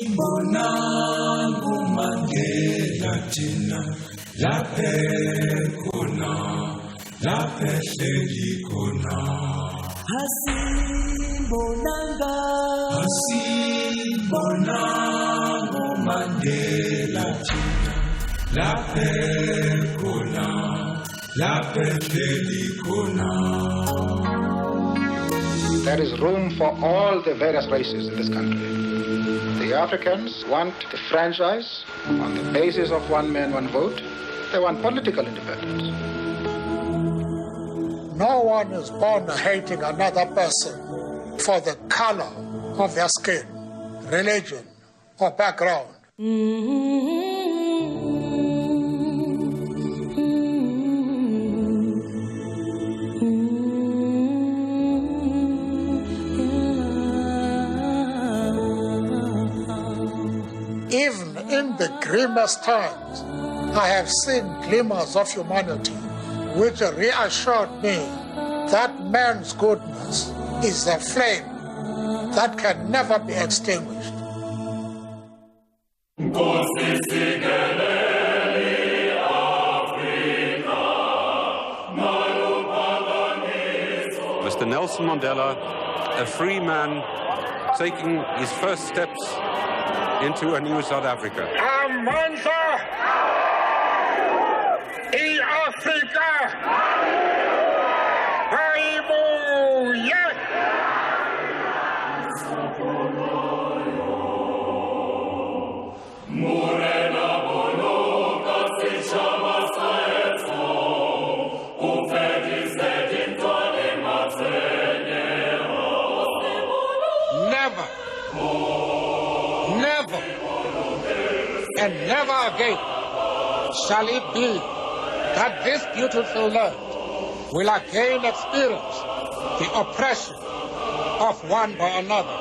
Asimbonanga Mandela thina laphe khona laphe hleli khona Asimbonanga Mandela thina laphe khona laphe hleli khona. There is room for all the various races in this country. The Africans want the franchise on the basis of one man, one vote. They want political independence. No one is born hating another person for the color of their skin, religion, or background. Even in the grimmest times, I have seen glimmers of humanity which reassured me that man's goodness is a flame that can never be extinguished. Mr. Nelson Mandela, a free man taking his first steps into a new South Africa. Amandla i-Afrika ayibuye. Never and never again shall it be that this beautiful land will again experience the oppression of one by another.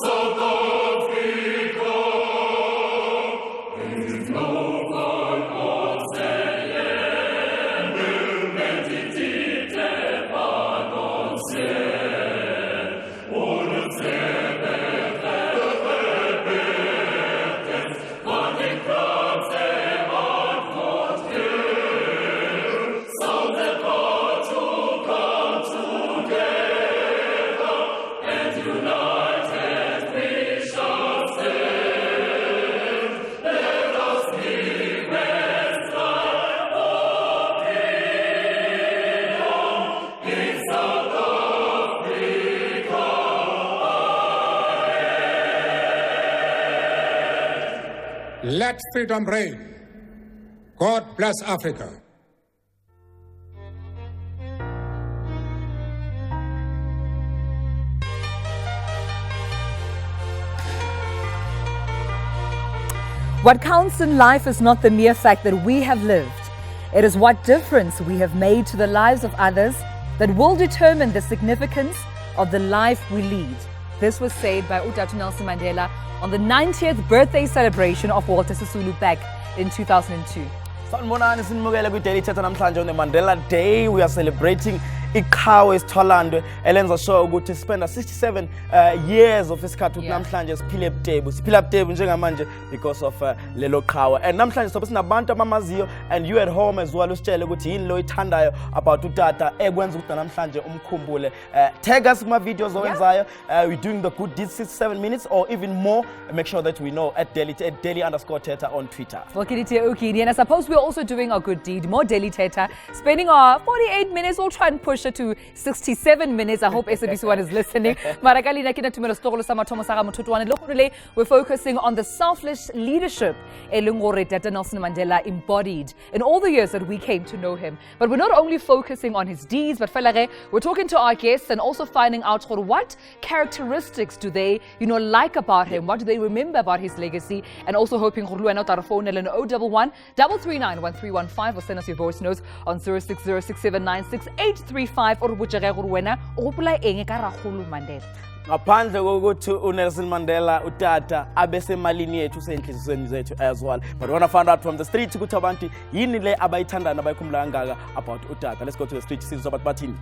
So God we go, there is no God on Zion, will meditate upon Zion, all of Let freedom reign. God bless Africa. What counts in life is not the mere fact that we have lived. It is what difference we have made to the lives of others that will determine the significance of the life we lead. This was said by Nelson Mandela on the 90th birthday celebration of Walter Sisulu back in 2002. Sanibonani sinimukele kwi-Daily Thetha namhlanje on the Mandela Day. We are celebrating iqhawe esitholandwe elenza sure ukuthi spenda 67 years of isikhathi ukuthi namhlanje siphile ebutebu njengamanje because of lelo qhawe. And namhlanje sobe sinabantu abamaziyo and you at home as well usitshele ukuthi yini lo ithandayo about utata ekwenza ukuthi namhlanje umkhumbule. Tag us kuma videos owenzayo. We're doing the good deeds 67 minutes or even more. Make sure that we know at daily_Thetha on Twitter. Well, Kini, and I suppose we're also doing our good deed, more Daily Thetha, spending our 48 minutes. We'll try and push it to 67 minutes. I hope SABC One is listening. Mothotoane. We're focusing on the selfless leadership Thetha Nelson Mandela embodied in all the years that we came to know him. But we're not only focusing on his deeds, but we're talking to our guests and also finding out what characteristics do they, like about him? What do they remember about his legacy? And also hoping our phone 011 339 1315 or send us your voice notes on 0606796835 or Mandela. ngaphandle kokuthi uNelson Mandela uThatha abesemalini yethu senhlizweni zethu as well. But we want to find out from the street ukuthi abantu yini le abayithandana abayikhumbula kangaka about uThatha. Let's go to the street sizwe abantu bathini.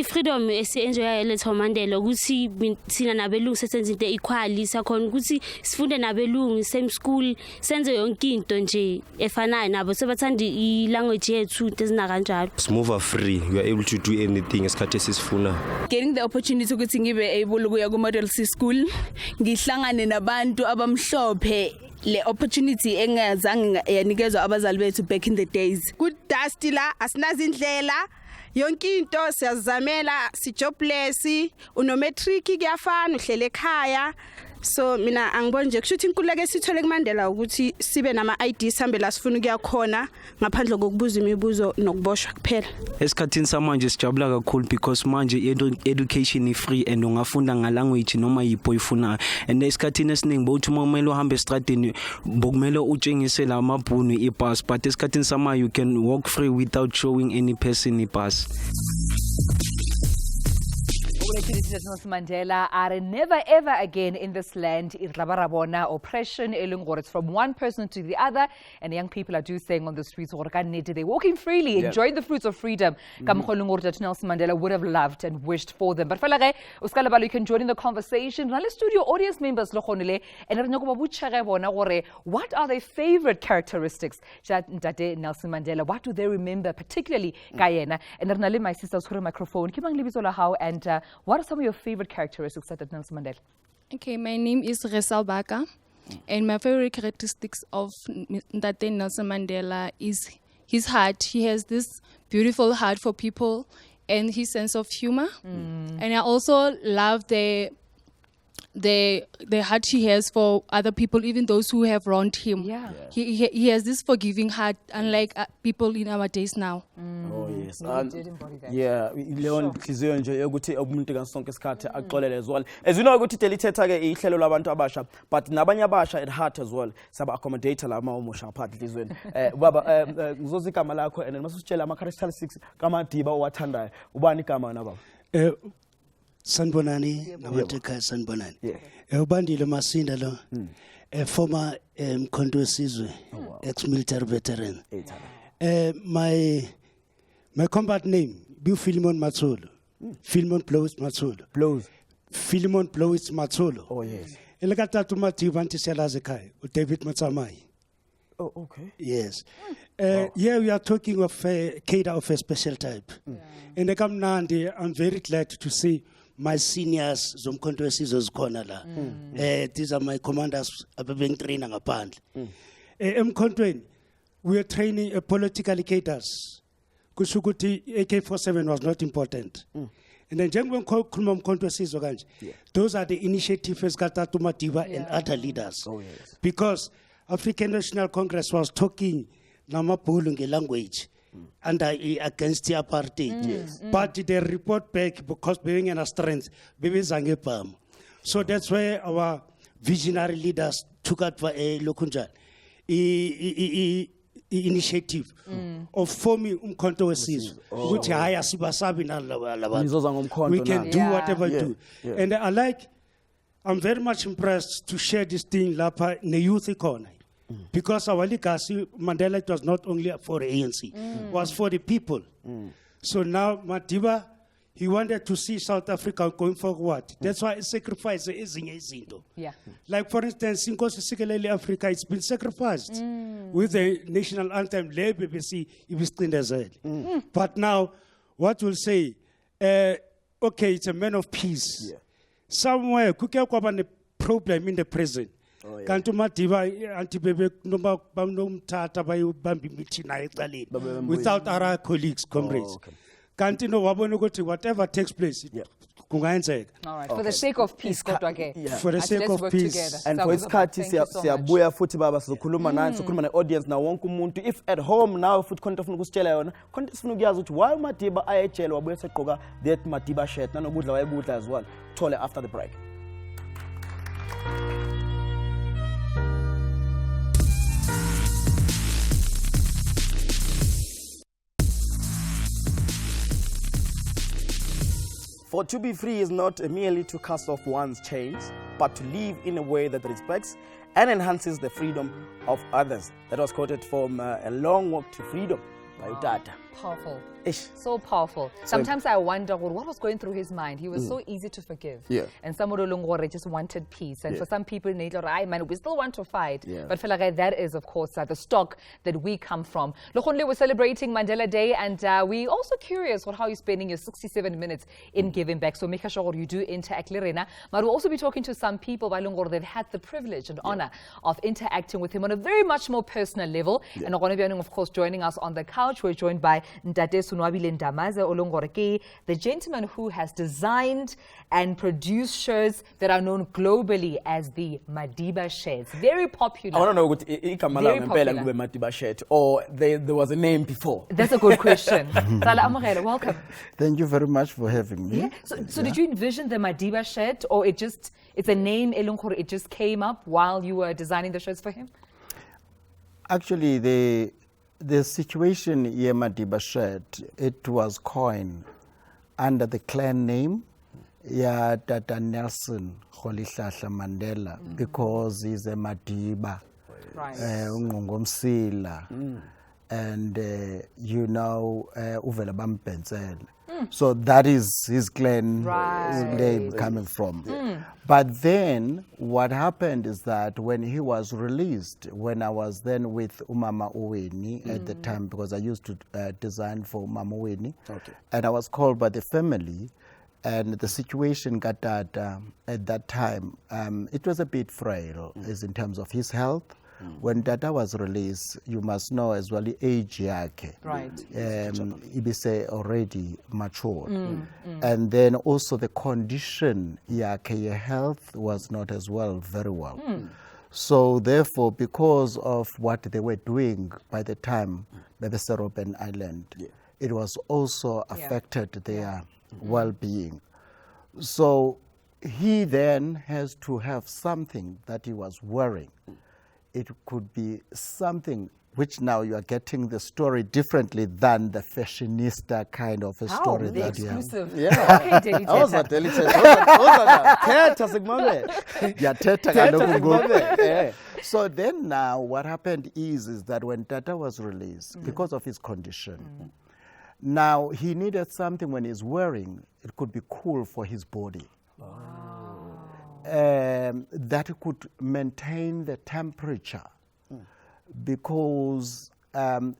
Freedom enjoy letho Mandela ukuthi sina nabelungu sesenza into equally sakhona ukuthi sifunde nabelungu same school senze yonke into nje efanayo nabo sebathanda ilanguage yethu ezina kanjalo. Move free, you are able to do anything esikhathi sisifuna. Getting the opportunity ukuthi ngibe able ukuya ku Model C school ngihlangane nabantu abamhlophe le opportunity engazange yanikezwa abazali bethu back in the days. Good dusty la asinazi indlela yonke into siyazamela si jobless unometric kuyafana uhlele ekhaya so mina angibona nje kushuthi inkululeko sithole kuMandela ukuthi sibe nama ID sambe la sifuna ukuyakhona ngaphandle kokubuza imibuzo nokuboshwa kuphela. Esikhathini samanje sijabula kakhulu because manje education is free and ungafunda nga language noma yipho ifuna and esikhathini esiningi bawuthi kumele uhambe estradini bokumele utshengise la mabhunu ipass but esikhathini sama you can walk free without showing any person ipass. Nelson Mandela are never ever again in this land. Oppression, it's from one person to the other, and young people are do saying on the streets, they're walking freely, enjoying the fruits of freedom. Nelson Mandela would have loved and wished for them. But you can join in the conversation. Now let's studio audience members and what are their favorite characteristics? Nelson Mandela, what do they remember particularly? And then my sister's microphone. And what are some of your favorite characteristics of Nelson Mandela? Okay, my name is Resal Baka, and my favorite characteristics of Nelson Mandela is his heart. He has this beautiful heart for people and his sense of humor. And I also love the heart he has for other people, even those who have wronged him. Yeah. He has this forgiving heart, unlike people in our days now. Oh yes. Did embody that. Yeah, Leon Kliziyo nje ukuthi umuntu kansonke isikhathi axolele as well. As you know ukuthi Thetha ke ihlelo labantu abasha, but nabanye abasha at heart as well. Saba accommodate la umusha part Kliziyweni. Baba ngizoza igama lakho and masisitshela ama characteristics kaMadiba owathandayo. Ubani igama na baba? Sanbonani, Namateka Sanbonani. Ubandile Masinda lo, former Mkhonto wesizwe, ex-military veteran. My combat name, be Philemon Matsolo. Philemon Blowis Matsolo. Philemon Blowis Matsolo. Oh yes. Elegata to Madiba Antiselazekai, David Matsamai. Oh okay. Yes. Here we are talking of a cadre of a special type. And Nandi, I'm very glad to see my seniors zomkhonto wesizwe zikhona la. These are my commanders ababeng training aphandle. Emkhontweni we are training political cadres. Kusho ukuthi AK47 was not important. And then njengoba ngikhuluma umkhonto wesizwe kanje, those are the initiatives esikathatha uMadiba and other leaders. Oh yes. Because African National Congress was talking namabhulu ngelanguage under against the apartheid. But they report back because being in a strength, so that's where our visionary leaders took out lokunjal initiative of forming umkhonto wesizwe. Which haya sibasabi na we can do whatever we do. And I'm very much impressed to share this thing lapa in the youth economy. Because our legacy, Mandela, it was not only for the ANC, it was for the people. So now Madiba, he wanted to see South Africa going forward. That's why sacrifice is in Like for instance, in Africa, it's been sacrificed with the national anthem, BBC, But now, what we'll say, okay, it's a man of peace. Somewhere, a problem in the present. Kanti Madiba antibebe noma banomthatha bayobamba imithina ecaleni without our colleagues, comrades. Kanti no wabona ukuthi whatever takes place kungayenzeka. All right, for the sake of peace kodwa ke. For the sake of peace. And for isikhathi siyabuya futhi baba sizokhuluma nani sizokhuluma ne-audience na wonke umuntu if at home now futhi khona ufuna ukusitshela yona khona sifuna ukuyazi ukuthi why Madiba ayejele wabuya segqoka that Madiba shirt nanokudla wayebudla as well. Thole after the break. For to be free is not merely to cast off one's chains, but to live in a way that respects and enhances the freedom of others. That was quoted from A Long Walk to Freedom by Thetha. Powerful. Ish. So powerful. Sometimes I wonder what was going through his mind. He was so easy to forgive. Yeah. And some of the just wanted peace. And for some people, we still want to fight. Yeah. But for like that is, of course, the stock that we come from. We're celebrating Mandela Day, and we also curious on how you're spending your 67 minutes in giving back. So make sure you do interact. But we'll also be talking to some people they've had the privilege and honor of interacting with him on a very much more personal level. And we're going to be, of course, joining us on the couch. We're joined by Ntate Sunwabile Ndamaze Olongoreke, the gentleman who has designed and produced shirts that are known globally as the Madiba shirts. Very popular. I want to know what Madiba shirt, or there was a name before. That's a good question. Welcome. Thank you very much for having me. Yeah. So did you envision the Madiba shirt, or it's a name, it just came up while you were designing the shirts for him? Actually, the situation here, Madiba shirt, it was coined under the clan name, Tata Nelson Mandela, because he's a Madiba, and Uvela Bampensel. So that is his clan name coming from. But then what happened is that when he was released, when I was then with Umama Uweni at the time, because I used to design for Umama Uweni, and I was called by the family, and the situation got that at that time, it was a bit frail as in terms of his health. When Thetha was released, you must know as well the age yake. Right. Ibise already matured. And then also the condition yake, your health was not as well, very well. So therefore, because of what they were doing by the time by the Robben Island, it was also affected their well-being. So he then has to have something that he was wearing. It could be something which now you are getting the story differently than the fashionista kind of a story that you have. Okay, I was at Daily Thetha. So then now what happened is that when Thetha was released, because of his condition, now he needed something when he's wearing, it could be cool for his body. That could maintain the temperature, because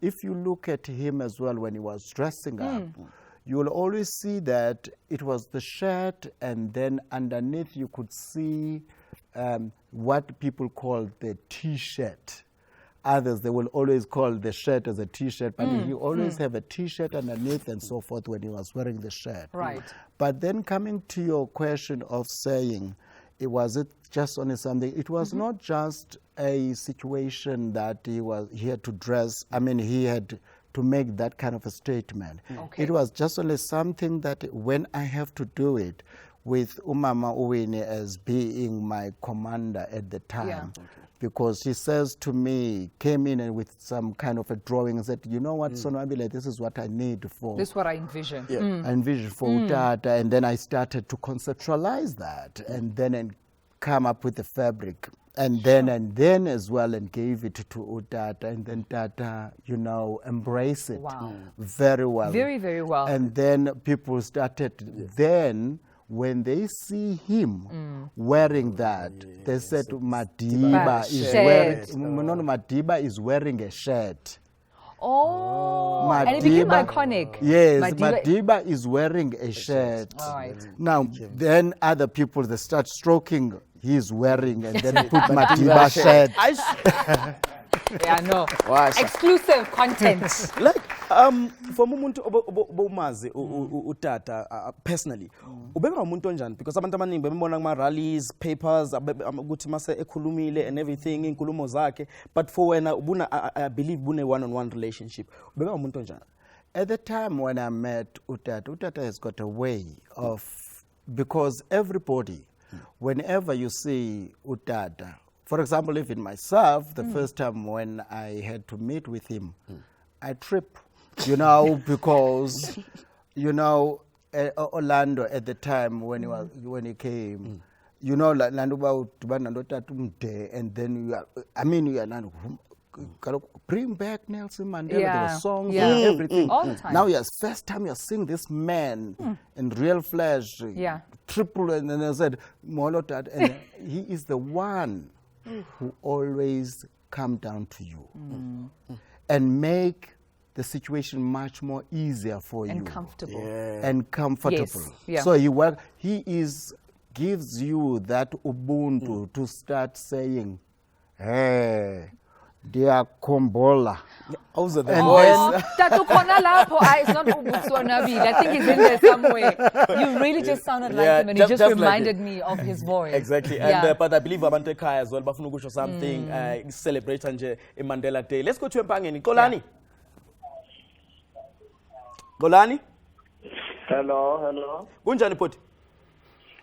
if you look at him as well when he was dressing up, you will always see that it was the shirt, and then underneath you could see what people call the T-shirt. Others, they will always call the shirt as a T-shirt, but he always have a T-shirt underneath and so forth when he was wearing the shirt. Right. But then coming to your question of saying, it just only something, it was not just a situation that he had to dress, he had to make that kind of a statement. It was just only something that when I have to do it with Umama Uweni as being my commander at the time, because she says to me, came in and with some kind of a drawing and said, you know what, Sonwabile, this is what I need for. This is what I envision. I envisioned for Thetha, and then I started to conceptualize that, and then come up with the fabric, and then as well, and gave it to Thetha, and then Thetha, embrace it very well. Very, very well. And then people started then. When they see him wearing that, they said Madiba is wearing a shirt. Oh, and it became iconic. Yes, Madiba is wearing a shirt. Right. Now, then other people, they start stroking, he's wearing, and then put Madiba shirt. Yeah, no. Exclusive content. Like, for umuntu obumazi uThetha personally, ubeka umuntu onjani? Because abantu abaningi bembona kuma rallies, papers, ukuthi mase ekhulumile and everything, inkulumo zakhe, but for wena I believe bune one-on-one relationship. Ubeka umuntu onjani? At the time when I met Thetha has got a way of, because everybody, whenever you see Thetha, for example, even myself, the first time when I had to meet with him, I trip, because, Orlando at the time when he came. You know, Lando and then you are bring back Nelson Mandela. There were songs and everything. All the time. Now, first time you're seeing this man in real flesh, triple, and then I said, Molotat, and he is the one who always come down to you and make the situation much more easier for you. And comfortable. And comfortable. Yes. So he gives you that ubuntu to start saying, hey, dear Kombola. Also the voice. It's not Ubutswanabile. I think he's in there somewhere. You really just sounded like him, and he just reminded me of his voice. Exactly. And but I believe Abantu Ekhaya as well, bafuna ukusho something, celebrate nje Mandela Day. Let's go to Mpangeni. Kolani. Golani? Hello. Kunjani poti?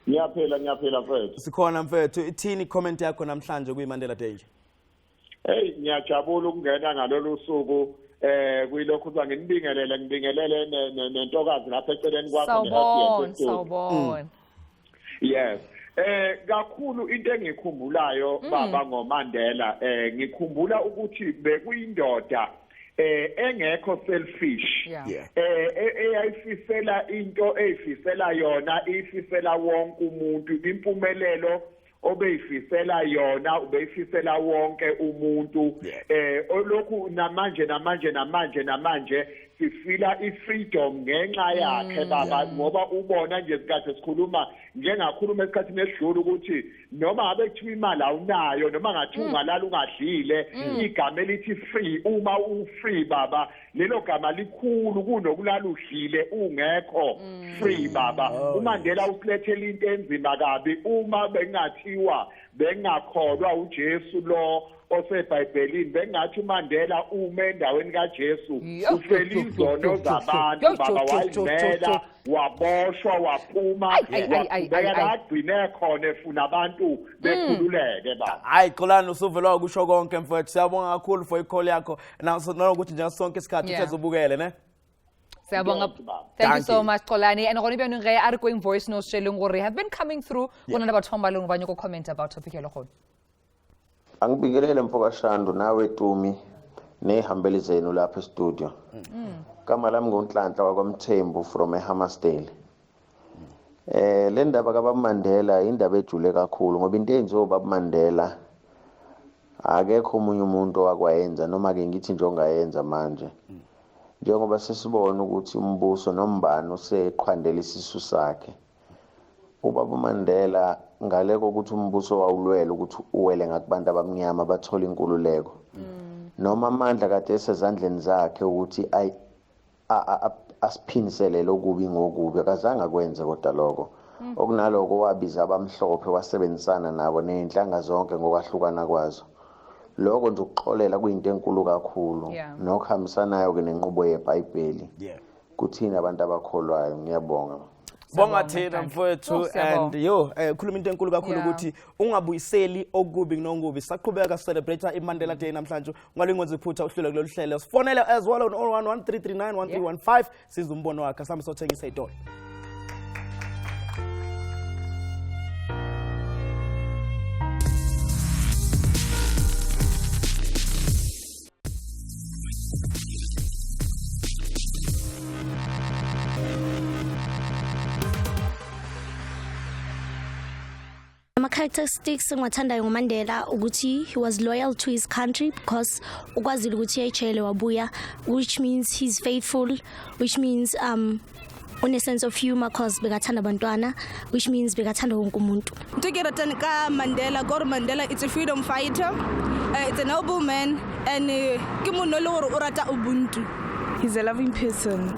Ngiyaphila mfethu. Sikhona mfethu. Ithini comment yakho namhlanje kwi-Mandela Day nje? Hey, ngiyajabula ukungena ngalolu suku kuyilokhu kuba ngibingelele nentokazi lapha eceleni kwakho Sawubona. Yes. Kakhulu into engikhumbulayo baba ngoMandela ngikhumbula ukuthi bekuyindoda engekho selfish eyayifisela into eyifisela yona ifisela wonke umuntu impumelelo obeyifisela yona ubeyifisela wonke umuntu olokhu namanje sifila ifreedom ngenxa yakhe baba ngoba ubona nje isikhathi esikhuluma njengakhuluma esikhathini esidlule ukuthi noma ngabe kuthiwa imali awunayo noma ngathi ungalala ungadlile igama elithi free uma u-free baba lelo gama likhulu kunokulala udlile ungekho free baba uMandela usilethele into enzima kabi uma bengathiwa bengakholwa uJesu lo oseBhayibhelini bengathi uMandela ume endaweni kaJesu ufela izono zabantu baba wayimela waboshwa waphuma wagcine khona efuna abantu bekhululeke baba hayi Xolani usuvelwa ukusho konke mfowethu siyabonga kakhulu for icall yakho nokuthi nje sonke isikhathi sezobukele ne Siyabonga. Thank you so much Xolani and gone byanong re are going voice notes sheleng gore have been coming through bona bathomba lo ngibanye ko comment about topic yelo khona Angibingelele mfoka Shandu nawe Tumi nehambeli zenu lapha e-studio. Kama lami ngoNhlanhla wakwaMthembu from eHammersdale. Le ndaba kaBaba Mandela indaba ejule kakhulu ngoba into enzo uBaba Mandela akekho umunye umuntu owakwayenza noma ke ngithi nje ongayenza manje. Njengoba sesibona ukuthi umbuso nombani useqhandela isisu sakhe. uBaba Mandela ngale kokuthi umbuso wawulwela ukuthi uwele ngakubantu abamnyama bathola inkululeko noma amandla kade esezandleni zakhe ukuthi asiphiniselele okubi ngokubi akazange akwenze kodwa lokho okunaloko wabiza abamhlophe wasebenzisana nabo nenhlanga zonke ngokwahlukana kwazo lokho nje ukuxolela kuyinto enkulu kakhulu nokuhambisanayo ke nenqubo yeBhayibheli kuthina abantu abakholwayo ngiyabonga Bonga thina mfowethu and khuluma into enkulu kakhulu ukuthi ungabuyiseli okubi kunongubi saqhubeka celebrate iMandela Day namhlanje ungalingonze iphutha uhlelo kulolu hlelo sifonele as well on 011 sizumbono wakhe sambe sothengisa idolo Characteristics engiwathandayo ngoMandela ukuthi he was loyal to his country because ukwazile ukuthi ayitshele wabuya which means he's faithful which means une sense of humor because bekathanda abantwana which means bekathanda wonke umuntu into ke ratana ka Mandela gore Mandela it's a freedom fighter it's a noble man and ke munhu le gore o rata ubuntu he's a loving person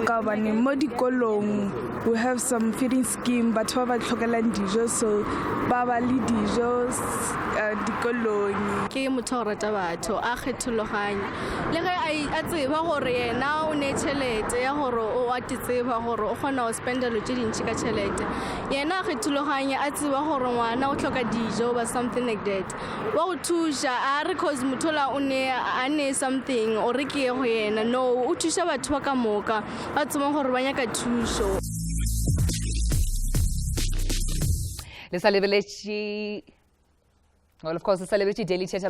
ka bane mo dikolong we have some feeding scheme but ba tlhokelang dijo so ba ba le dijo dikolong ke motho o rata batho a kgethologanya le ge a tseba gore yena o ne tšhelete ya gore o a tseba gore o kgona go spenda lo tše dintši ka tšhelete yena a kgethologanya a tseba gore ngwana o tlhoka dijo or something like that wa go thuša a re cause motho la o ne a ne something o re ke go yena no o thuša batho ba ka moka ba tseba gore ba nyaka thušo le celebrity. Well, of course, the Celebrity Daily Thetha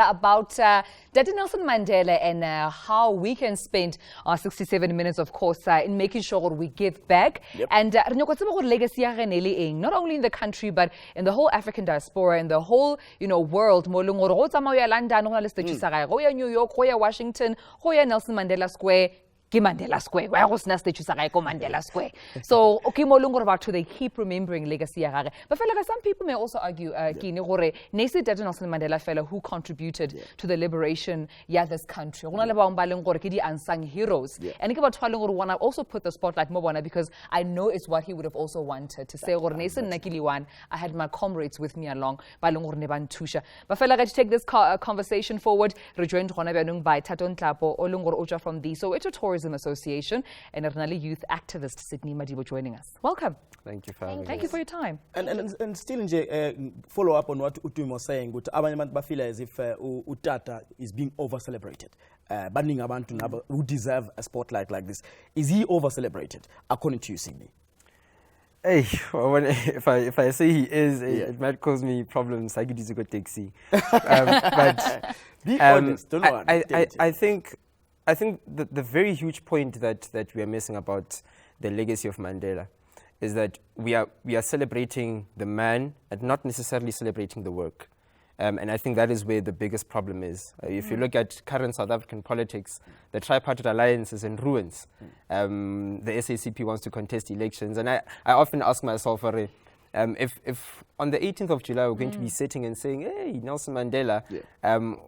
about Nelson Mandela and how we can spend our 67 minutes, of course, in making sure we give back. Yep. And legacy not only in the country, but in the whole African diaspora, in the whole, world. New York, Washington, Nelson Mandela Square. Mandela Square. Why was Mandela Square? So, okay, about they keep remembering legacy. But some people may also argue, Kini, Nelson Mandela fellow who contributed to the liberation of this country. Unsung heroes. And I want to also put the spotlight more because I know it's what he would have also wanted to say. I had my comrades with me along. But to take this conversation forward, rejoined by Taton Tlapo, from the Soweto Tourism Association and Ernali youth activist Sydney Madiba joining us. Welcome. Thank you for having us. Thank you for your time. And still, follow up on what Utum was saying, but I feel as if Utata is being over-celebrated. Banning abantu who deserve a spotlight like this. Is he over-celebrated, according to you, Sydney? Hey, if I say he is, it might cause me problems. I could use a good taxi. But be honest, don't know. I think the very huge point that we are missing about the legacy of Mandela is that we are celebrating the man and not necessarily celebrating the work. And I think that is where the biggest problem is. If you look at current South African politics, the tripartite alliance is in ruins. The SACP wants to contest elections. And I often ask myself, if on the 18th of July we're going to be sitting and saying, hey, Nelson Mandela,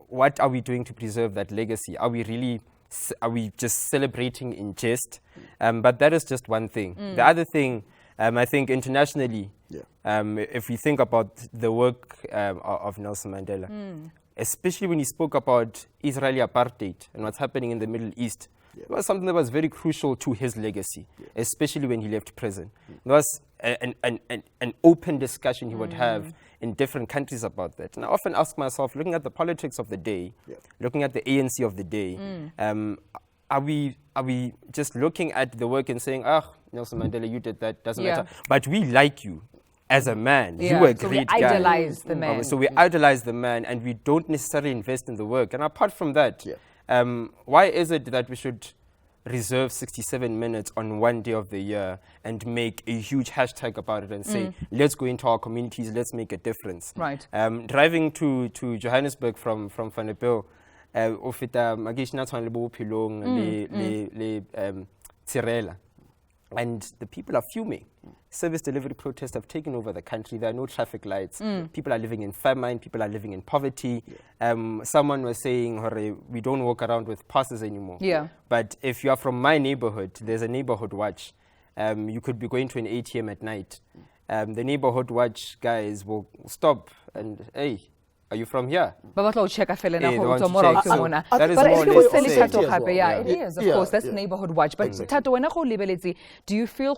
what are we doing to preserve that legacy? Are we just celebrating in jest? But that is just one thing. The other thing, I think internationally, if we think about the work of Nelson Mandela, especially when he spoke about Israeli apartheid and what's happening in the Middle East, it was something that was very crucial to his legacy, especially when he left prison. There was an open discussion he would have in different countries about that. And I often ask myself, looking at the politics of the day, looking at the ANC of the day, are we just looking at the work and saying, Nelson Mandela, you did that, doesn't matter. But we like you as a man. You were a great guy. So we idolize the man. So we idolize the man and we don't necessarily invest in the work. And apart from that, why is it that we should reserve 67 minutes on one day of the year and make a huge hashtag about it and say, let's go into our communities, let's make a difference? Right. Driving to Johannesburg from Vanderbijl, Tirela. And the people are fuming. Service delivery protests have taken over the country. There are no traffic lights. People are living in famine. People are living in poverty. Someone was saying, we don't walk around with passes anymore. But if you are from my neighborhood, there's a neighborhood watch. You could be going to an ATM at night. The neighborhood watch guys will stop and, hey, are you from here? But check that is it is, of course, that's neighborhood watch. But do you feel,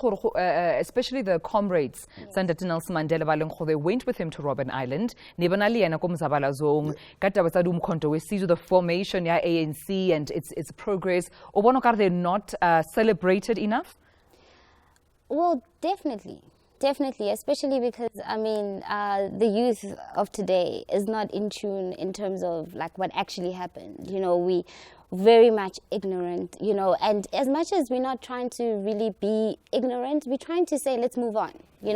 especially the comrades, Sandra Nelson Mandela, they went with him to Robben Island, the formation, ANC and its progress, are they not celebrated enough? Well, definitely. Definitely, especially because, the youth of today is not in tune in terms of what actually happened. We very much ignorant, and as much as we're not trying to really be ignorant, we're trying to say, let's move on.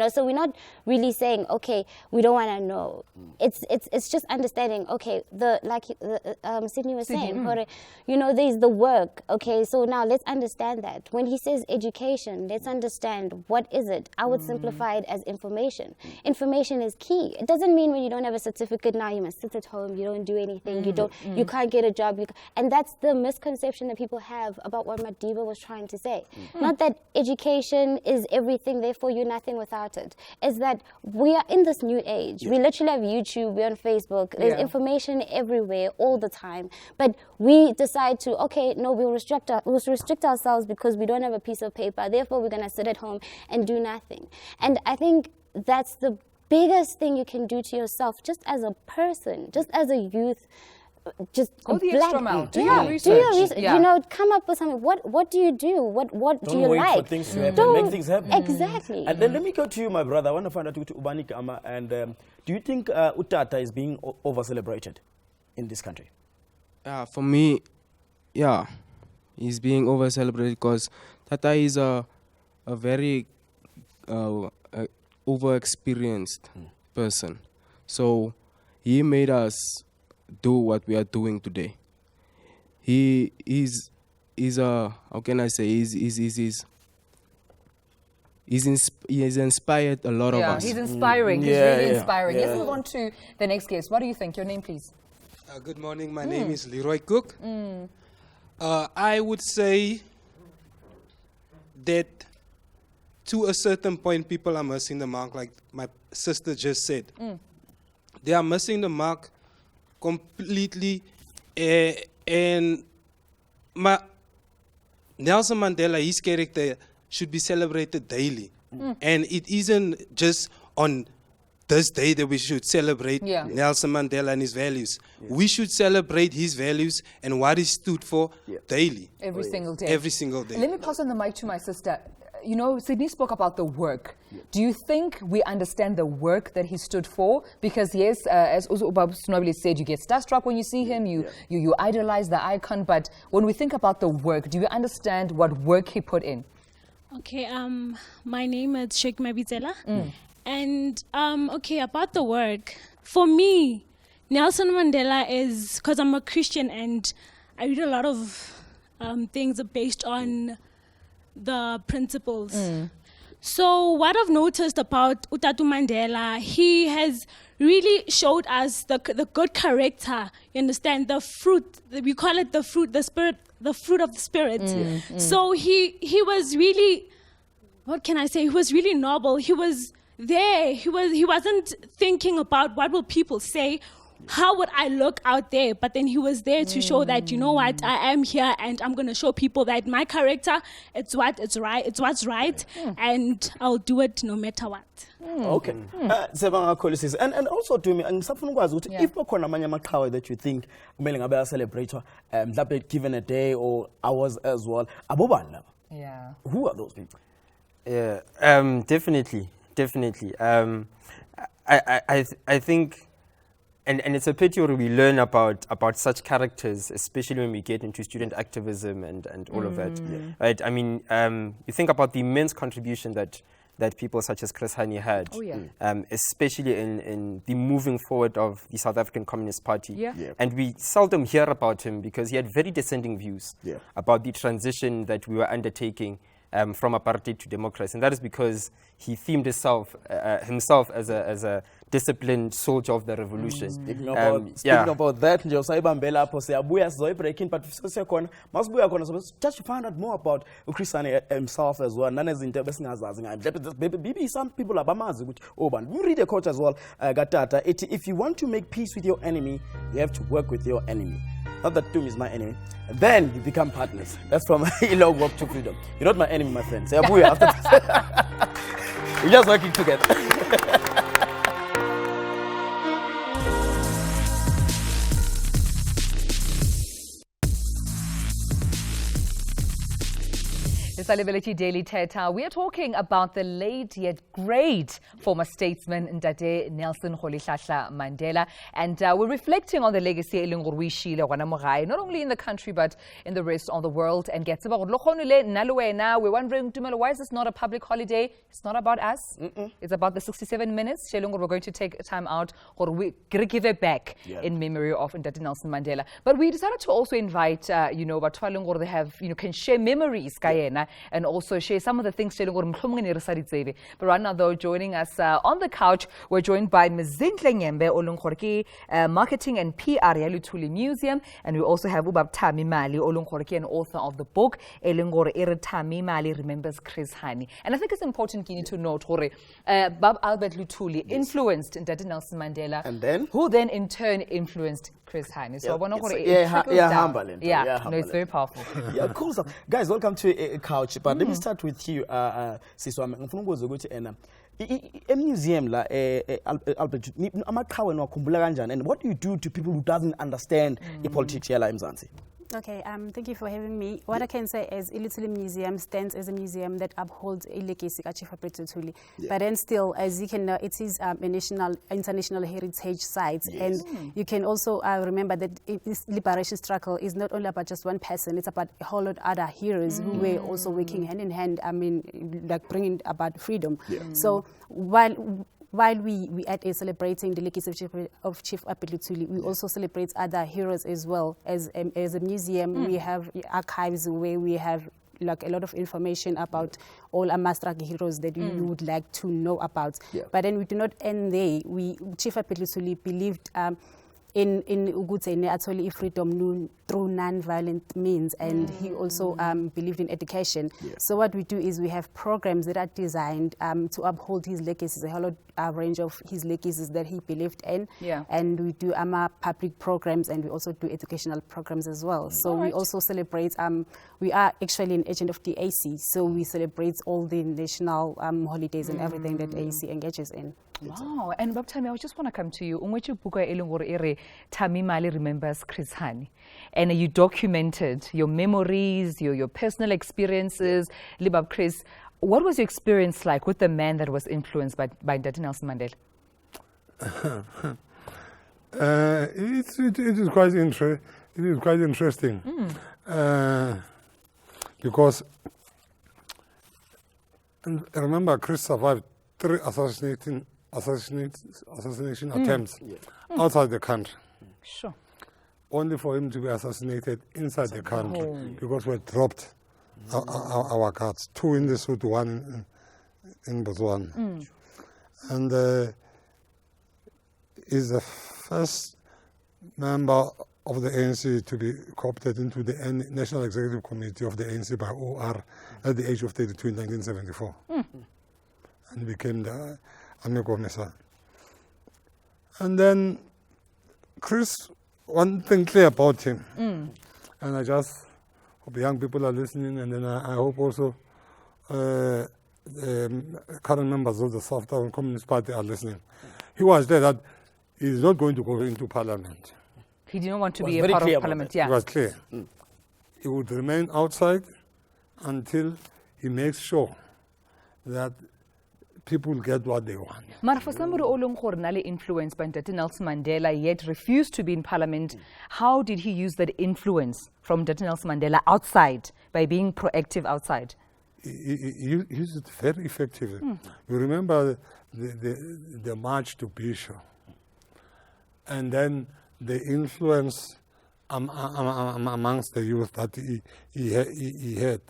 So we're not really saying, okay, we don't want to know. It's just understanding, okay, Sydney was saying, there's the work, okay, so now let's understand that. When he says education, let's understand what is it. I would simplify it as information. Information is key. It doesn't mean when you don't have a certificate now you must sit at home, you don't do anything, you can't get a job. And that's the misconception that people have about what Madiba was trying to say. Not that education is everything, therefore you're nothing without it. It's that we are in this new age. We literally have YouTube, we're on Facebook, there's information everywhere all the time. But we decide to, okay, no, we'll restrict ourselves because we don't have a piece of paper, therefore we're going to sit at home and do nothing. And I think that's the biggest thing you can do to yourself, just as a person, just as a youth. just Go the blank. extra mile. Do Yeah, your research. Do your research. Yeah. You know, come up with something. What do you do? What do you Don't wait like? for things to happen. Don't- Make things happen. Exactly. And then let me go to you, my brother. I want to find out to Ubani Kama. And do you think Utata is being over-celebrated in this country? For me, yeah, he's being over-celebrated because Thetha is a very over-experienced person. So he made us do what we are doing today. He is a, how can I say, he's inspired a lot of us. He's inspiring. He's really inspiring. Let's move on to the next guest. What do you think? Your name, please. Good morning. My name is Leroy Cook. I would say that to a certain point, people are missing the mark, like my sister just said. They are missing the mark completely. And Nelson Mandela, his character, should be celebrated daily. And it isn't just on this day that we should celebrate Nelson Mandela and his values. We should celebrate his values and what he stood for daily. Every single day. Every single day. Let me pass on the mic to my sister. You know, Sydney spoke about the work. Do you think we understand the work that he stood for? Because yes, as Ubab Snobili said, you get starstruck when you see him, you idolize the icon, but when we think about the work, do you understand what work he put in? Okay, my name is Sheikh Mabitela. And, okay, about the work, for me, Nelson Mandela is, because I'm a Christian and I read a lot of things based on the principles. So what I've noticed about Utatu Mandela, he has really showed us the good character, you understand, the fruit, we call it the fruit, the spirit, the fruit of the spirit. So he was really, what can I say, he was really noble, he was there, he wasn't thinking about what will people say, how would I look out there, but then he was there to show that, you know what, I am here and I'm going to show people that my character, it's what's right, and I'll do it no matter what. Okay. And also to me, if bakhona amanye amaqhawe that you think kumele ngabe celebrate mhlawumbe given a day or hours as well, abobani laba? Yeah. Who are those people? Yeah, definitely. I think, and it's a pity we learn about such characters, especially when we get into student activism and all of that. Right? I mean, you think about the immense contribution that people such as Chris Hani had, especially in the moving forward of the South African Communist Party. And we seldom hear about him because he had very dissenting views about the transition that we were undertaking from apartheid to democracy, and that is because he themed himself as a disciplined soldier of the revolution. Speaking about that, nje usayibambela lapho siyabuya sizoyibreaking, but sikhona masibuya khona just to find out more about Chris Hani himself as well. Nanezinto besingazazi ngayo. Maybe some people abamazi ukuthi obani. You read a quote as well, Gatata. If you want to make peace with your enemy, you have to work with your enemy. Not that Tum is my enemy. Then you become partners. That's from Ilog Walk to Freedom. You're not my enemy, my friend. Say abuya after this. We're just working together. Salivillity Daily Thetha. We are talking about the late yet great former statesman Ntate Nelson Mandela, and we're reflecting on the legacy not only in the country but in the rest of the world. And we're wondering, Tumelo, why is this not a public holiday? It's not about us. It's about the 67 minutes. We're going to take time out or we give it back in memory of Ntate Nelson Mandela. But we decided to also invite, they have, can share memories, and also share some of the things. But right now, though, joining us on the couch, we're joined by Mzansi, Marketing and PR Yalutuli Museum, and we also have Ubab Tami Mali, an author of the book Tami Mali Remembers Chris Hani. And I think it's important, Kini, to note, Bab Albert Lutuli influenced Ntate Nelson Mandela, and then who then in turn influenced Chris Hani. So it's very powerful. Yeah, cool stuff. Guys, welcome to a couch. But let me start with you, Siswam. museum la Albert amaqhawe nowakhumbula kanjani, and what do you do to people who doesn't understand politics here in Mzansi? Okay, thank you for having me. What I can say is Ilutuli Museum stands as a museum that upholds a legacy of Chief Ilutuli. But then still, as you can know, it is a international heritage site. And you can also remember that this liberation struggle is not only about just one person, it's about a whole lot of other heroes who were also working hand in hand, like bringing about freedom. So while we are celebrating the legacy of Chief Ilutuli, we also celebrate other heroes as well. As a museum, we have archives where we have like a lot of information about all our struggle heroes that you would like to know about. But then we do not end there. Chief Ilutuli believed in Ugutene actually freedom through non-violent means, and he also believed in education. So what we do is we have programs that are designed to uphold his legacies, a whole range of his legacies that he believed in. And we do public programs, and we also do educational programs as well. So we also celebrate, we are actually an agent of the AC, so we celebrate all the national holidays and everything that AC engages in. Wow, and Babtami, I just want to come to you. Tami Mali remembers Chris Hani, and you documented your memories, your personal experiences. Libab Chris, what was your experience like with the man that was influenced by Dr. Nelson Mandela? It is quite interesting because remember Chris survived 3 assassination attempts outside the country. Sure. Only for him to be assassinated inside the country because we dropped our guards, 2 in the Lesotho, 1 in Botswana. And is the first member of the ANC to be co-opted into the National Executive Committee of the ANC by OR at the age of 32 in 1974. And became the Army Commissar. And then Chris, one thing clear about him, and I just hope young people are listening, and then I hope also the current members of the South African Communist Party are listening. He was there that he's not going to go into Parliament. He didn't want to be a part of Parliament, It was clear. He would remain outside until he makes sure that people get what they want. But for somebody who influenced by Dr. Nelson Mandela yet refused to be in Parliament, how did he use that influence from Dr. Nelson Mandela outside by being proactive outside? He used it very effectively. You remember the march to Bishop, and then the influence amongst the youth that he had.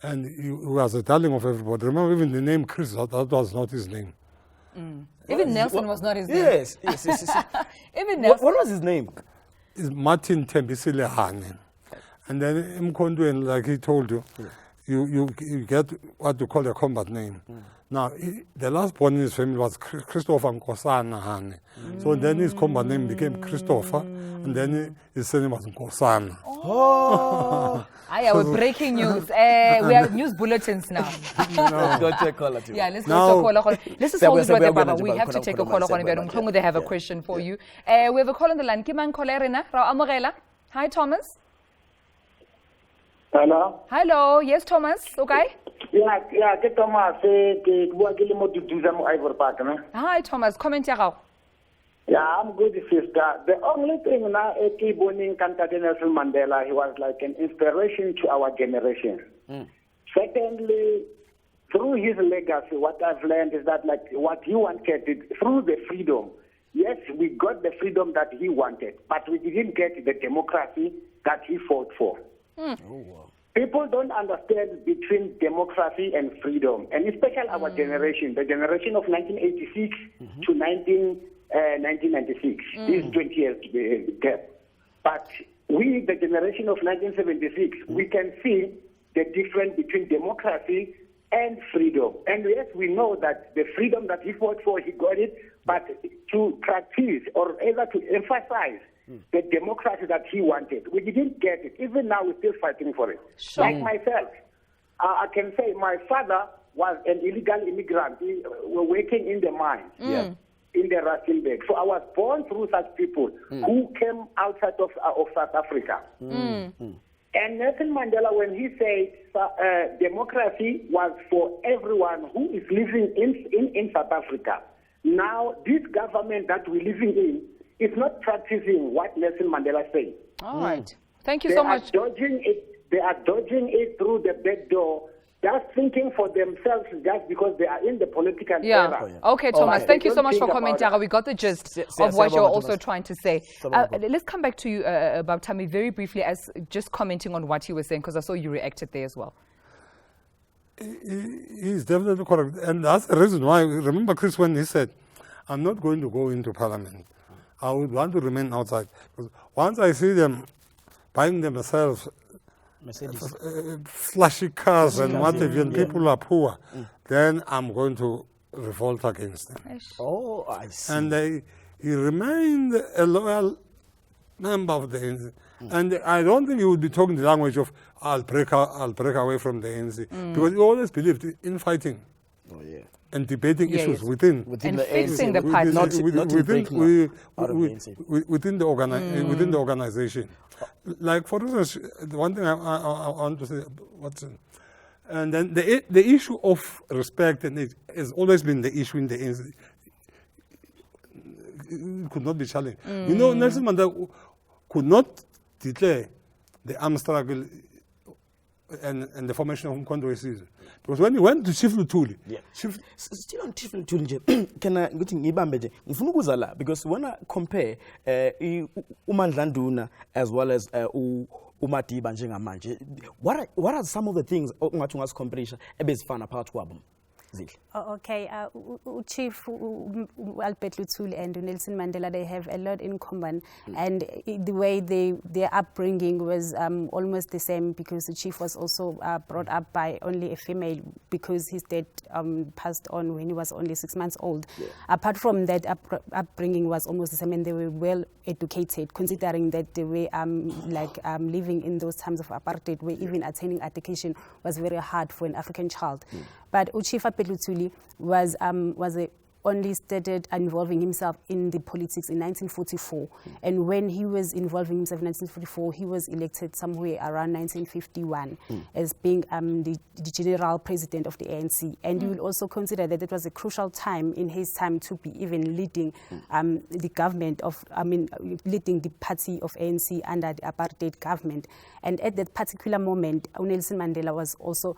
And he was a darling of everybody. Remember, even the name Chris, that was not his name. Even Nelson was not his name. Yes. Even Nelson. What was his name? It's Martin Tembisile Hane. And then Mkondweni, like he told you, you get what you call a combat name. Now, the last born in his family was Christopher Nkosana Hane. So then his combat name became Christopher, and then his surname was Nkosana. Oh! We're breaking news. We have news bulletins now. Let's go to a caller. Yeah, let's go to a caller. Let's just hold it right there, Baba. We have to take a caller. They have a question for you. We have a call on the line. Hi, Thomas. Hello. Hello. Yes, Thomas. Okay. Yeah, get Thomas. Hi, Thomas. Comment here. Yeah, I'm good, sister. The only thing now, Nelson Mandela, he was like an inspiration to our generation. Secondly, through his legacy, what I've learned is that, like, what he wanted through the freedom. Yes, we got the freedom that he wanted, but we didn't get the democracy that he fought for. People don't understand between democracy and freedom, and especially our generation, the generation of 1986 to 1996. This 20 years gap. But we, the generation of 1976, we can see the difference between democracy and freedom. And yes, we know that the freedom that he fought for, he got it, but to practice or either to emphasize the democracy that he wanted, we didn't get it. Even now, we're still fighting for it. Sure. Like myself, I can say my father was an illegal immigrant working in the mines. In the Rustenburg. So I was born through such people who came outside of South Africa. And Nelson Mandela, when he said democracy was for everyone who is living in South Africa. Now, this government that we're living in is not practicing what Nelson Mandela said. All right. Thank you so much. They are dodging it through the back door, just thinking for themselves just because they are in the political era. Okay, Thomas, thank you so much for commenting. We got the gist of what you're also trying to say. Let's come back to you, about Tammy, very briefly, as just commenting on what he was saying, because I saw you reacted there as well. He's definitely correct. And that's the reason why, remember Chris, when he said, I'm not going to go into parliament. I would want to remain outside. Because once I see them buying themselves flashy cars and what have you, and people are poor, then I'm going to revolt against them. Oh, I see. And he remained a loyal member of the ANC. And I don't think he would be talking the language of I'll break away from the ANC, because he always believed in fighting. And debating issues within the fixing the party, within the organization. Like, for instance, the one thing I want to say, and then the issue of respect, and it has always been the issue in the ANC. It could not be challenged. You know, Nelson Mandela could not declare the armed struggle and the formation of Umkhonto season. Because when he went to Chief Luthuli, still on Chief Luthuli, can I go to Ngibambe? Because when I compare Umandlanduna as well as Madiba njengamanje, what are some of the things ungathi ungasikomparisha ebezifana phakathi kwabo? Okay, Chief Albert Luthuli and Nelson Mandela, they have a lot in common, and the way their upbringing was almost the same, because the Chief was also brought up by only a female, because his dad passed on when he was only 6 months old. Apart from that, upbringing was almost the same, and they were well educated, considering that they were living in those times of apartheid, where even attaining education was very hard for an African child. But Chief Luthuli was only started involving himself in the politics in 1944. And when he was involving himself in 1944, he was elected somewhere around 1951 as being the general president of the ANC. And you will also consider that it was a crucial time in his time to be even leading the government leading the party of ANC under the apartheid government. And at that particular moment, Nelson Mandela was also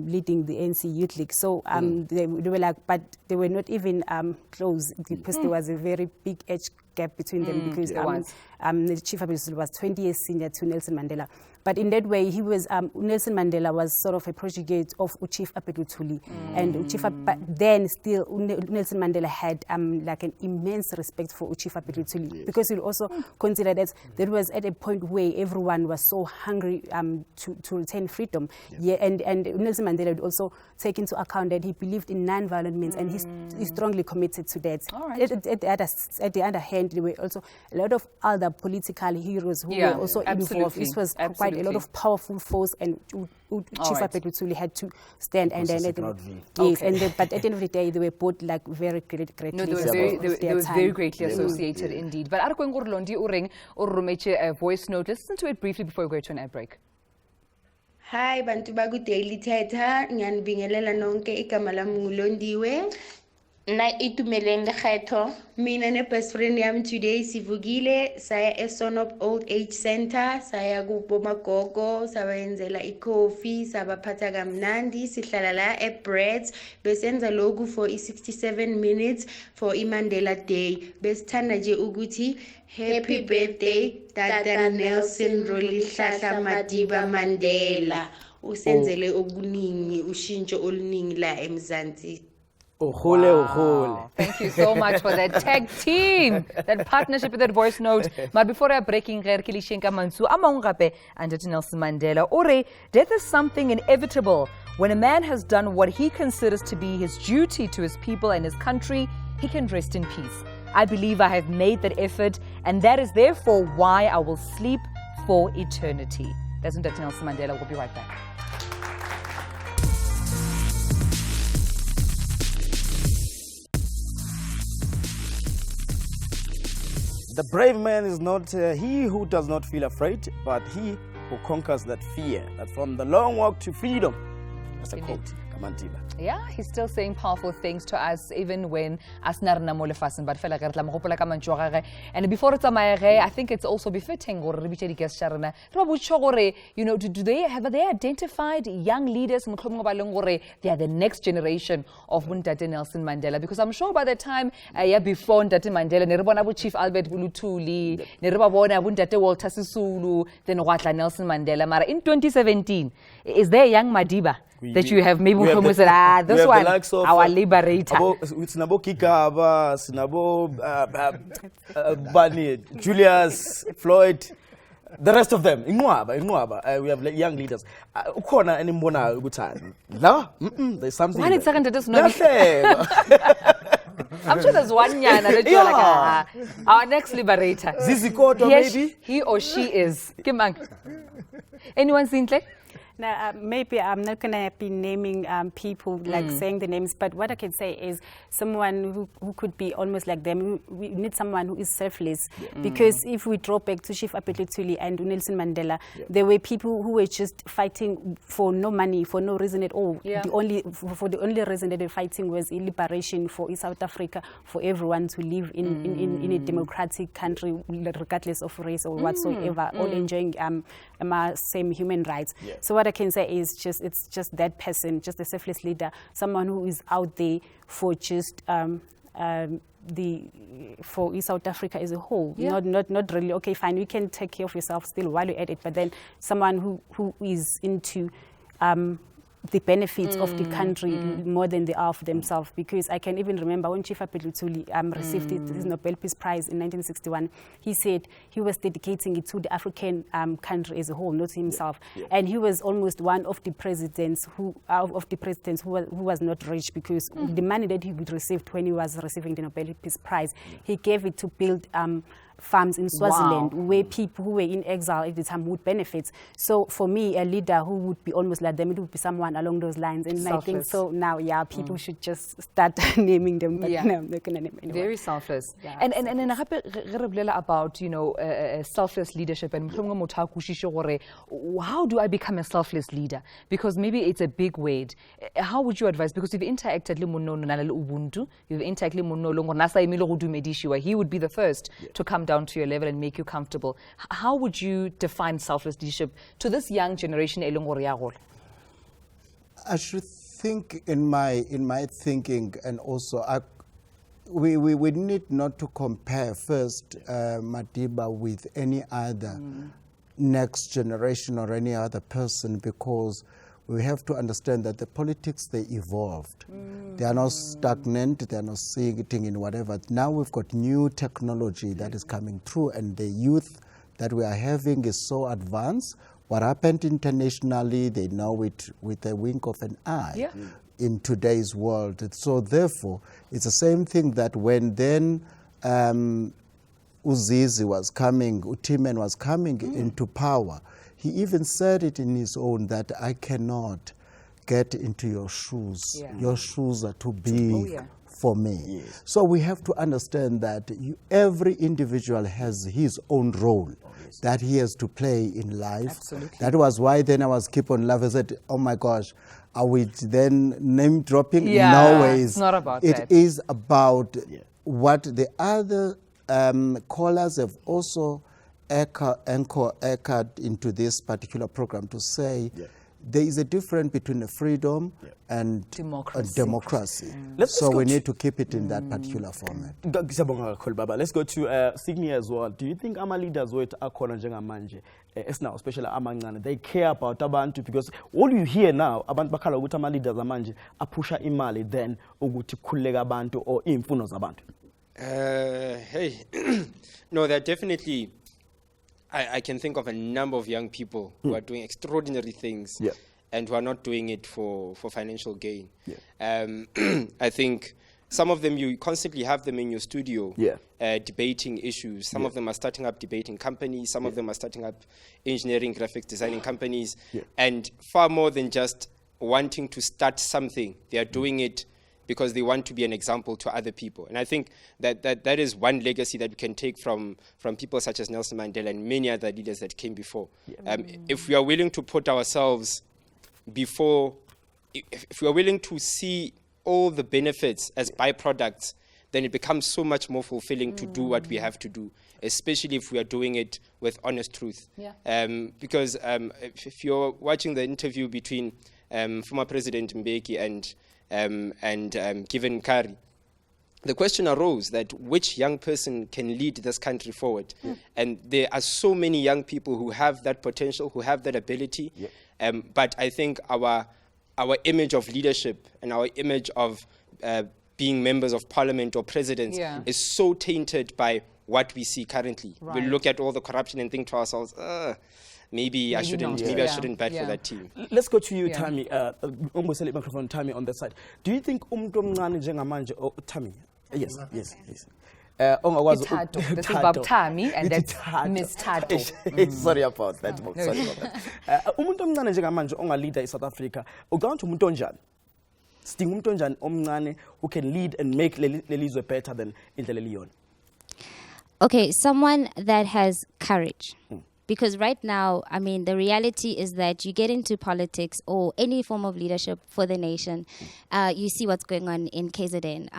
leading the ANC Youth League. So they were like, but they were not even close, because there was a very big age gap between them, because the Chief was 20 years senior to Nelson Mandela. But in that way, he was Nelson Mandela was sort of a protege of Chief Luthuli, and but then still Nelson Mandela had like an immense respect for Chief Luthuli, because you also consider that there was at a point where everyone was so hungry to retain freedom. And Nelson Mandela would also take into account that he believed in non-violent means, and he's strongly committed to that. At the other hand, there were also a lot of other political heroes who were also involved. This was quite a lot of powerful force, and Chief Luthuli had to stand. And then but at the end of the day, they were both like very greatly. No, they were very greatly associated indeed. But Londi Uring or Rumeche voice note. Listen to it briefly before we go to an ad break. Hi, bantu baku daily Thetha, ngiyanibingelela nonke igama lami nguLondiwe. Na Tumelo lekgetho. Mina ne best friend yami today sivukile saya eSonop Old Age Center, saya kubo magogo, sabayenzela icoffee, sabaphatha kamnandi, sihlala la eBreads, besenza lokhu for 67 minutes for iMandela Day. Besithanda nje ukuthi happy birthday Tata Nelson Rolihlahla Madiba Mandela. Usenzele okuningi, ushintsho oluningi la eMzansi. Thank you so much for that tag team, that partnership with that voice note. But before I breaking Kilishenka Mansu Amongape and Nelson Mandela, Ore, death is something inevitable. When a man has done what he considers to be his duty to his people and his country, he can rest in peace. I believe I have made that effort, and that is therefore why I will sleep for eternity. That's Nelson Mandela. We'll be right back. The brave man is not he who does not feel afraid, but he who conquers that fear. That from the long walk to freedom. That's a quote. Madiba. Yeah, he's still saying powerful things to us even when asnarna mo lefatseng but fela re tla mo gopola ka mantso ga gage. And before re tsamaya ge, I think it's also befitting gore re bitse di guest charana re botse gore, you know, do they identified young leaders motlhomong ba leng gore they are the next generation of Ntate Nelson Mandela, because I'm sure by the time before Ntate Mandela ne re bona bo Chief Albert Buluthuli, ne re ba bona bo Ntate Walter Sisulu, then Watla Nelson Mandela. Mara in 2017, is there a young Madiba that you have maybe said, this one, our liberator? Sinabo Kikaba, Sinabo Bani, Julius, Floyd, the rest of them. Inwaba. We have young leaders. Ukona and Mbona Ugutan. No, there's something. One second, that is not. I'm sure there's one yana that you're like, our next liberator. Zizi Koto, maybe? He or she is. Anyone seen it? Now, maybe I'm not going to be naming people, like saying the names, but what I can say is someone who could be almost like them. We need someone who is selfless, because if we draw back to Chief Apetletuli and Nelson Mandela, there were people who were just fighting for no money, for no reason at all. The only reason that they were fighting was liberation for South Africa, for everyone to live in a democratic country, regardless of race or whatsoever, all enjoying same human rights. So what I can say is it's just that person, just a selfless leader, someone who is out there for just for South Africa as a whole. Not really, okay, fine, you can take care of yourself still while you're at it, but then someone who is into the benefits of the country more than they are for themselves. Because I can even remember when Chief Apetletuli received his Nobel Peace Prize in 1961, he said he was dedicating it to the African country as a whole, not to himself. And he was almost one of the presidents who was not rich, because the money that he would receive when he was receiving the Nobel Peace Prize, he gave it to build farms in Swaziland, where people who were in exile at the time would benefit. So for me, a leader who would be almost like them, it would be someone along those lines. And I think so now, people should just start naming them, but no, I'm not going to name anyone. Very selfless. And about, you know, selfless leadership, and how do I become a selfless leader? Because maybe it's a big word. How would you advise? Because you've interacted with Ubuntu, you've interacted with he would be the first to come down to your level and make you comfortable. How would you define selfless leadership to this young generation? I should think in my thinking, and also we need not to compare first Madiba with any other next generation or any other person, because we have to understand that the politics, they evolved. They are not stagnant, they are not sitting in whatever. Now we've got new technology that is coming through, and the youth that we are having is so advanced. What happened internationally, they know it with a wink of an eye in today's world. So therefore, it's the same thing that when then Uzizi was coming, Utimen was coming into power, he even said it in his own that I cannot get into your shoes. Your shoes are too big for me. So we have to understand that every individual has his own role that he has to play in life. Absolutely. That was why then I was keep on laughing. I said, oh my gosh, are we then name dropping? No ways. It's not about that. It is about what the other callers have also echoed into this particular program to say there is a difference between a freedom and democracy. So we need to keep it in that particular format. Let's go to Sydney as well. Do you think our leaders are calling now, especially amangana, they care about abantu? Because all you hear now about bakala ukuthi ama leaders amanje apusha imali then ukuthi khuleka abantu or imfuno zabantu. Hey, no, they're definitely. I can think of a number of young people who are doing extraordinary things and who are not doing it for financial gain. I think some of them, you constantly have them in your studio debating issues. Some of them are starting up debating companies. Some of them are starting up engineering, graphics designing companies. And far more than just wanting to start something, they are doing it because they want to be an example to other people. And I think that is one legacy that we can take from people such as Nelson Mandela and many other leaders that came before. If we are willing to put ourselves before, if we are willing to see all the benefits as byproducts, then it becomes so much more fulfilling to do what we have to do, especially if we are doing it with honest truth. Because if you're watching the interview between former President Mbeki and Given Kari, the question arose that which young person can lead this country forward? And there are so many young people who have that potential, who have that ability. But I think our image of leadership and our image of being members of parliament or presidents is so tainted by what we see currently. We look at all the corruption and think to ourselves, maybe I shouldn't bat for that team. Let's go to you, Tammy. Microphone, Tammy, on that side. Do you think Tammy? Yes. This is Bob Tammy, and that's Miss Tato. Sorry about that. Sorry about that. Umuntu omncane njengamanje ongalida eSouth Africa, ugawa ukuthi umuntu onjani? Sidinga umuntu onjani omncane who can lead and make lelizwe better than indlela eliyona. Okay, someone that has courage. Because right now, I mean, the reality is that you get into politics or any form of leadership for the nation, you see what's going on in KZN.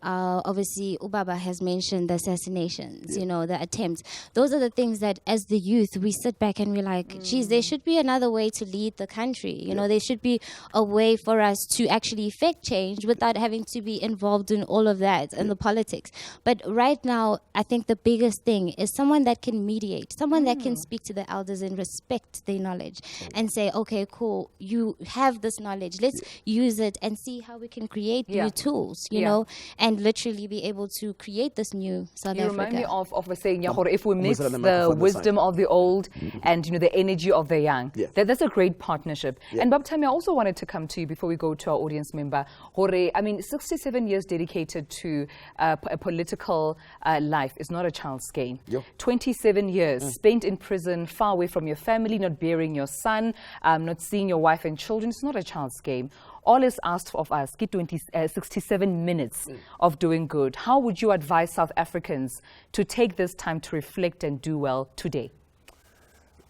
Obviously, Ubaba has mentioned the assassinations, the attempts. Those are the things that, as the youth, we sit back and we're like, geez, there should be another way to lead the country. There should be a way for us to actually effect change without having to be involved in all of that and the politics. But right now, I think the biggest thing is someone that can mediate, someone that can speak to the elders and respect their knowledge and say, okay, cool, you have this knowledge. Let's use it and see how we can create new tools, you know, and literally be able to create this new South Africa. You remind me of saying, if we mix the wisdom of the old and, the energy of the young, that's a great partnership. And Bob Tammy, I also wanted to come to you before we go to our audience member. 67 years dedicated to a political life is not a child's game. 27 years spent in prison, far away from your family, not bearing your son, not seeing your wife and children. It's not a child's game. All is asked of us, 67 minutes of doing good. How would you advise South Africans to take this time to reflect and do well today?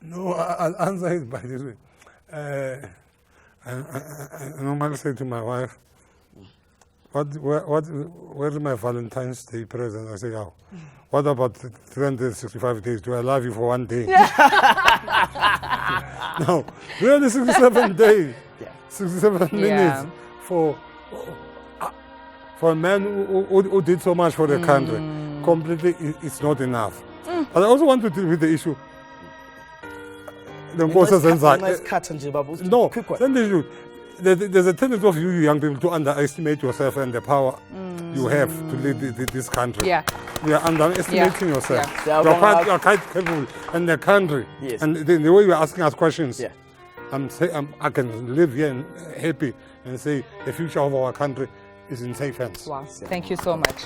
No, I'll answer it by this way. I normally say to my wife, where's my Valentine's Day present? I say, oh. What about 365 days? Do I love you for one day? No, 367 days, 67 minutes for a man who did so much for the country. Completely, it's not enough. But I also want to deal with the issue. No, then they should. There's a tendency of you young people to underestimate yourself and the power you have to lead this country. You are underestimating yourself. You're quite capable in the country. And the way you're asking us questions, I can live here and happy and say the future of our country is in safe hands. Wow. Thank you so much.